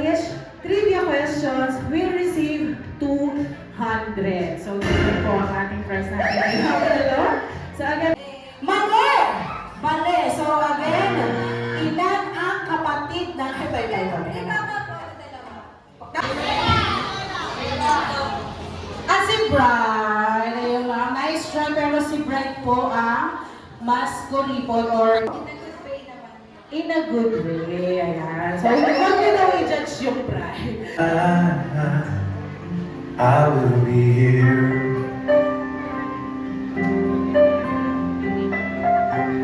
each trivia questions will receive 200. So, dito po ang ating first natin. So, again, Mali! Mali! So, again, ilan ang kapatid ng si Bright. Ayun lang. Nice try. Pero si Bright po ang mas kuripot or in a good way. Ayan. So, huwag nyo daw i-judge yung Bright. I will be here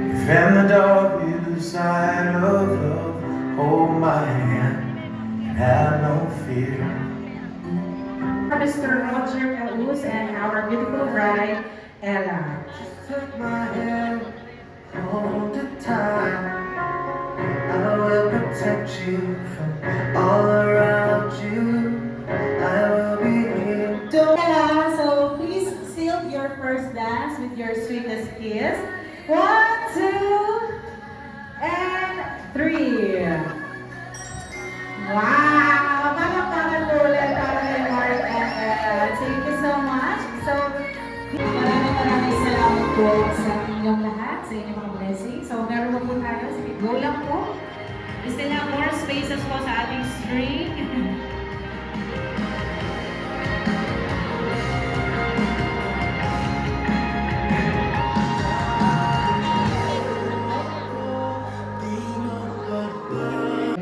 if in the dark you side of love, hold my hand and have no fear. Mr. Roger Caus and our beautiful bride, Ella. Take my hand all the time. I will protect you from all around you. I will be here. So, Ella, so please seal your first dance with your sweetest kiss. 1, 2, and 3. Wow! Palakpakan po ulit para kay Mark and Ella. Thank you so much. So, maraming salamat po sa inyong lahat, sa inyong mga blessings. So, meron po tayo. Sige, go lang po. We still have more spaces po sa ating string.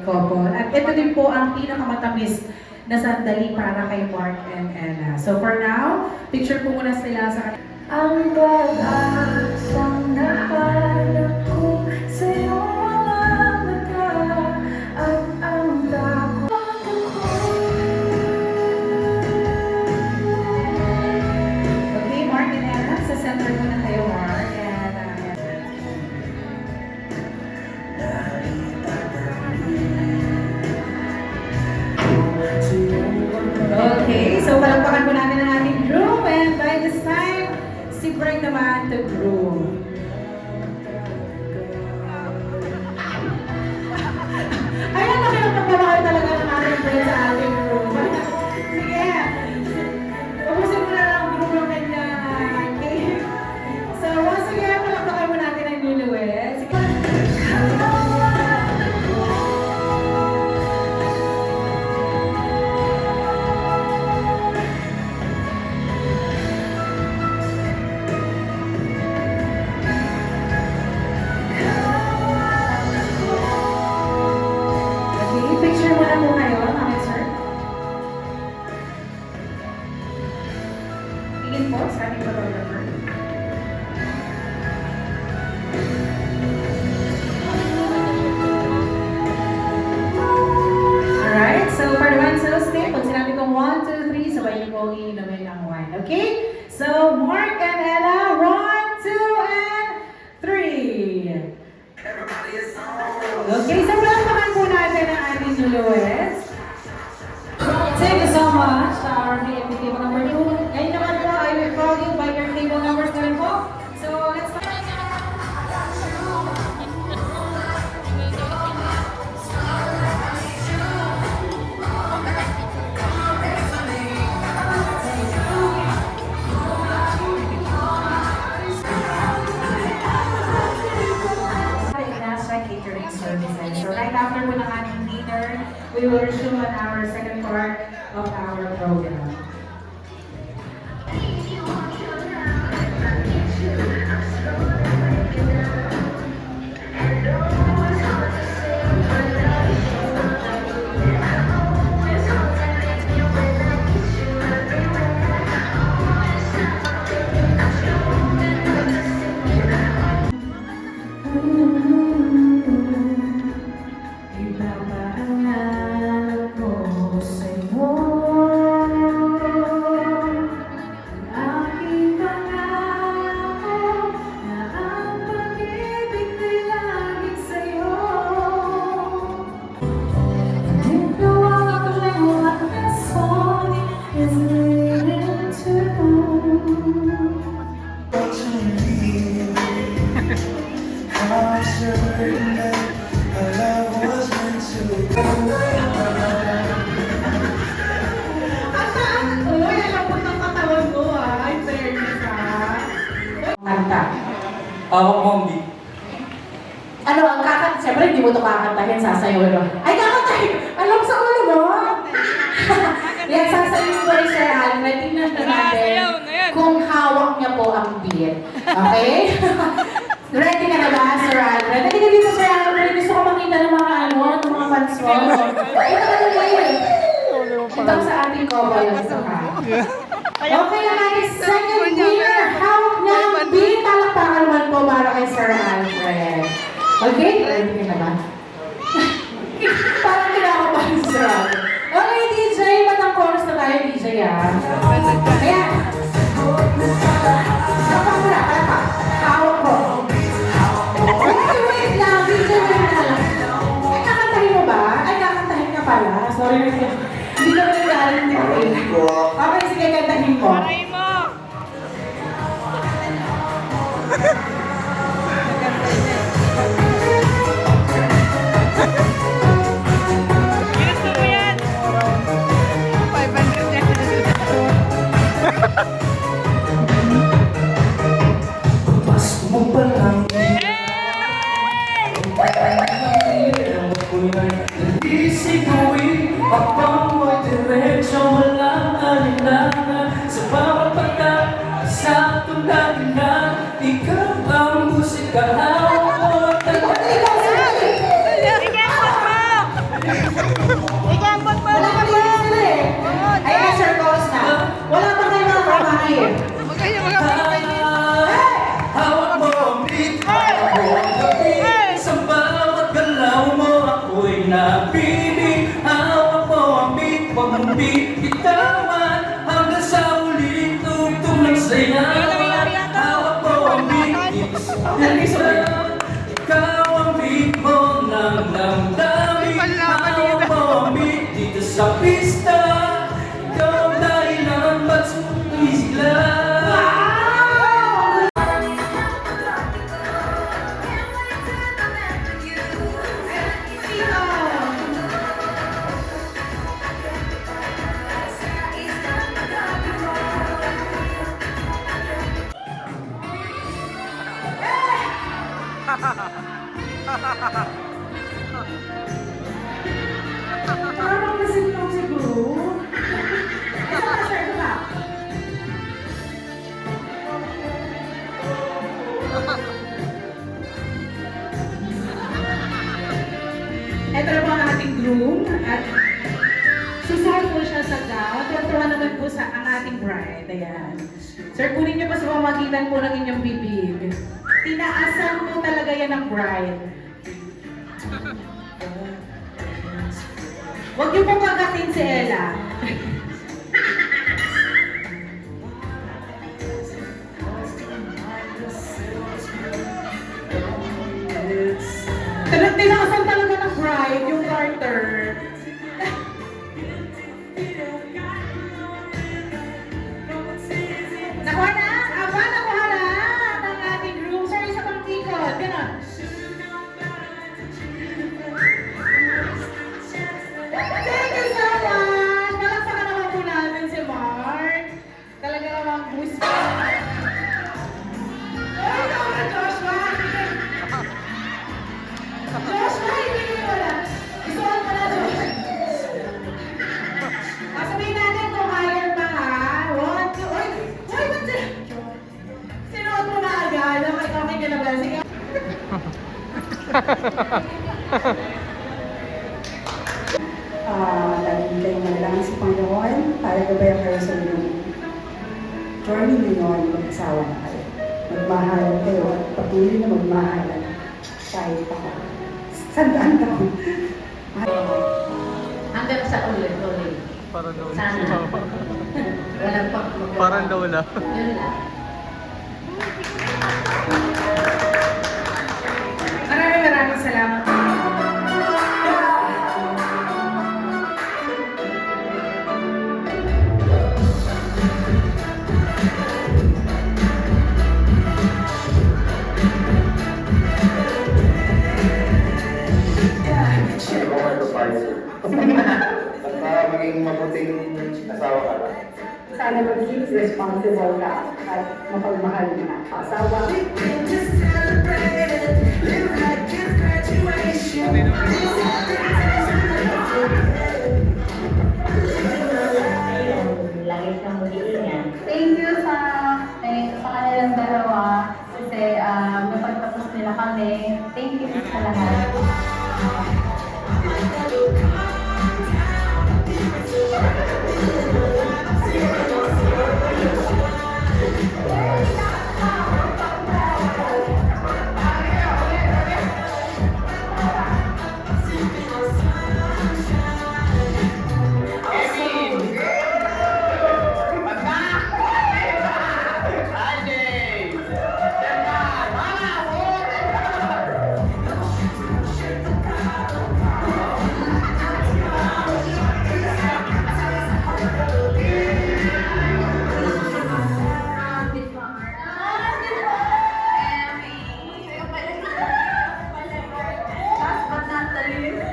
Couple. At ito din po ang pinakamatamis na sandali para kay Mark and Ella. So for now, picture po muna sila sa Ang pag-asang nahanap ko sa iyong mga mata at ang takot ako. Okay, Mark and Ella, sa center mo na kayo, Mark. And okay, so palakpakan po natin ang ating groom. And by this time, si Bright naman to groom. Ayan, nakilapagpapakal talaga ng ating Bright sa ating groom. Sige, ubusin mo na lang ang groom ng kanyang cake. So once again, palakpakan mo natin ang newlyweds. Sige. Okay, picture mo na po kayo, mga sir. Tingin po sa ating photographer. Alright, so for the one sales tip, pag sinabi kong 1, 2, 3, sabay niyo po iinumin ang wine. Okay? So, Mark and Ella, 1, 2, and 3. Okay, so palakpakan po natin ang ating newlyweds. Thank you so much sa our VIP table number 2. Ngayon naman po, I will call you by your table numbers na rin po. So, let's start. Catering services. So right after po ng ating dinner, we will resume on our second part of our program. Ipapahanap ko sa iyo Hawak mo ang beat. Ano, ang kakanta, siyempre hindi mo ito kakantahin, sasayaw mo. Ay, kakantahin! Alam sa ulo mo! Yan, sasayaw mo rin siya, Alan. Tingnan na natin kung hawak niya po ang beat. Okay? Ready ka na ba, Sir Alan? Ready ka dito, Sir Alan. Gusto ko makita ng mga ano, ng mga fans mo. Ito ka na ngayon. Ito sa ating cover yung ito ha. Okay na guys, second winner. Hawak niya ang beat. Palakpakan naman po para kay Sir Alfred. Okay? Ready ka na ba? Parang kinakabahan si Sir Alfred. Okay, DJ. Matang chorus na tayo, DJ ah. Ayan. Saka mo na, palakpak. Hawak ko. Okay, wait lang. DJ, wait na lang. Ay, kakantahin mo ba? Ay, kakantahin ka pala. Sorry. Hindi ka rin nag-aaral ng okay, sige, kantahin mo. Mas mo palang isigawin habang mo'y diretsyo walang alinlangan sa bawat pagka sa tulad na ikaw ang musika hawak mo at Wala ka din sila eh. Ayan, Sir Chorus na. Wala pa kayo mga kamay eh. hawak mo ang beat, hawak mo ang beat sa bawat galaw mo ako'y napiling hawak mo ang beat, wag mong bitawan hanggang sa ulit tugtog ng sayawan hawak mo ang beat, ikaw ang beat mo ng damdamin hawak mo ang beat dito sa pista ikaw ang dahilan ba't sumuwi sila. Parang nasin lang siguro. Ito na, Sir, ito na. Ito na po ang ating groom at susuot po siya sa gown. Tuwan naman po sa ang ating bride. Ayan. Sir, kunin niyo pa sa pamagitan po ng inyong bibig. Tinaasan po talaga yan ng bride. Huwag niyo pong kagatin si Ella. Tinaasan talaga ng bride yung Carter. Nakuha na? Aba, nakuha na ang ating groom. Sir, isa pang ikot. Ganon. Thank you so much! Palakpakan naman po natin si Mark. Talaga namang boost. Ay, naman, Joshua! Joshua, hindi mo na. Isuot mo na, Joshua. Sabihin natin kung higher pa ha. 1, 2, uy! Uy, ba't sinuot mo na agad? Okay, okay ka na ba? Sige. Laging kayo manalangin sa Panginoon para gabayan kayo sa inyong journey ninyo mag-asawa na kayo. Magmahal kayo at patuloy na magmahalan kahit ako. Sandaan taon. Hanggang sa ulit. Parang daw Sana. Walang pag Parang daw na. Yun lang. Maraming salamat. At para maging mabuting asawa ka lang. Sana maging responsible ka at mapagmahal mo na asawa. Lagi kang mag-iingat. Thank you sa kanilang dalawa kasi napagtapos nila kami. Thank you sa lahat. Last but not the least,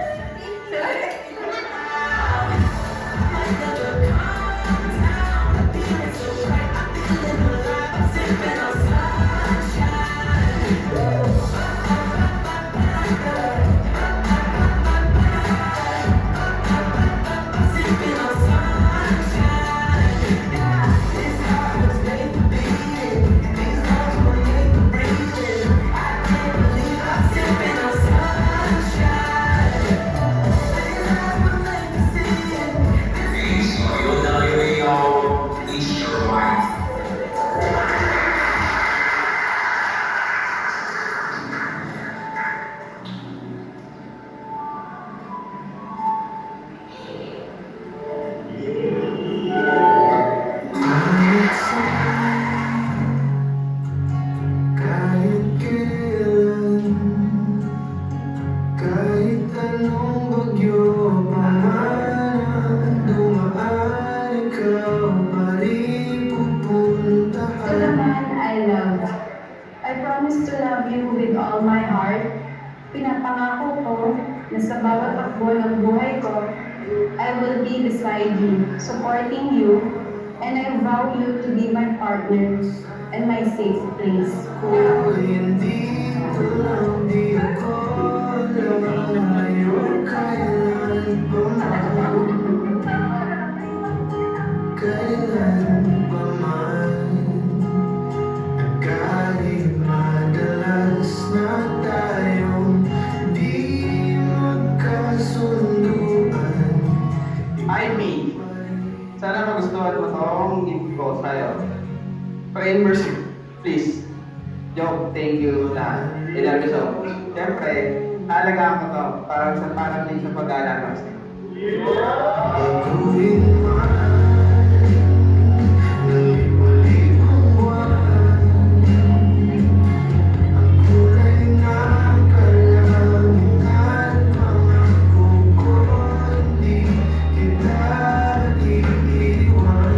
Kahit kailan, kahit anong bagyo pa man dumaan, ikaw pa rin ito pupuntahan. naman I love. I promise to love you with all my heart. Pinapangako ko na sa bawat takbo ng buhay ko, I will be beside you, supporting you, and I vow you to be my partner and my safe place. Kung hindi ko lang di ako lalayo, kailan pa man, kailan pa man, at kahit madalas na tayong di magkasunduan. Ivy, sana magustuhan mo tong gift ko sa'yo. Pray mercy, please. Joke, thank you na. I love you so much. Siyempre, alagaan ko to parang din sa pag-aalaga sa'yo. Baguhin man ng libo-libong buwan, ang kulay ng kalangitan, pangako ko hindi kita iiwan.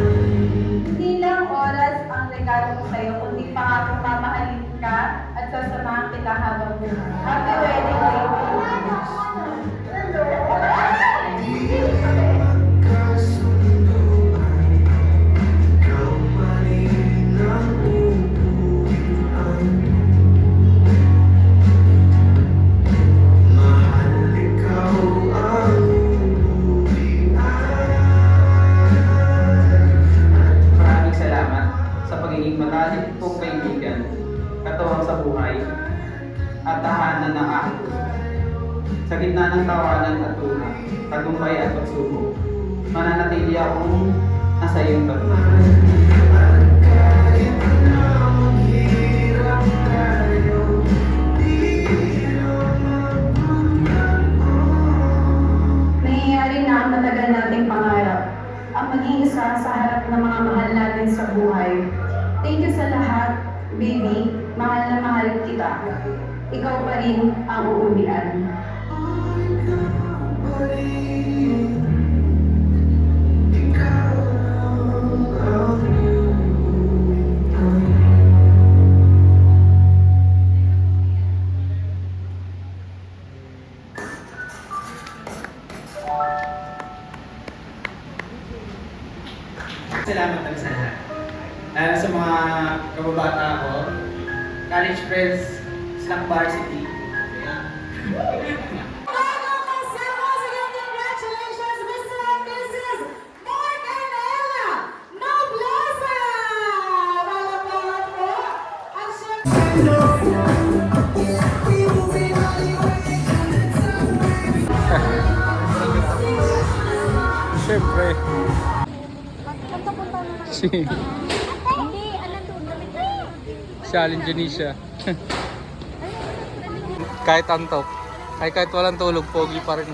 Hindi lang oras ang regalo ko sa'yo, kundi pangakong mamahalin ka at sasamahan kita habang buhay. Happy wedding day! Di magkasunduan, ikaw pa rin ang uuwian. Mahal, ikaw ang uuwian. Maraming salamat sa pagiging matalik kong kaibigan, katuwang sa buhay, at tahanan ng aking puso. Sa gitna ng tawanan at tuna, tagumpay at pagsubok, mananatili akong nasa iyong tabi. At kahit na maghirap tayo, di na magbabago. Nangyayari na ang matagal nating pangarap, ang maging isa sa harap ng mga mahal natin sa buhay. Thank you sa lahat, baby. Mahal na mahal kita. Ikaw pa rin ang uuwian. Ikaw lang ang uuwian. Salamat lang sa lahat. Lalo sa mga kababata ko, college friends, slack varsity. Congratulations, Mr. and Mrs. Mark and Ella Nobleza! Wala po. At syempre, Siyempre. Si Alin Janisha. Kahit antok. Ay kahit walang tulog, pogi pa rin.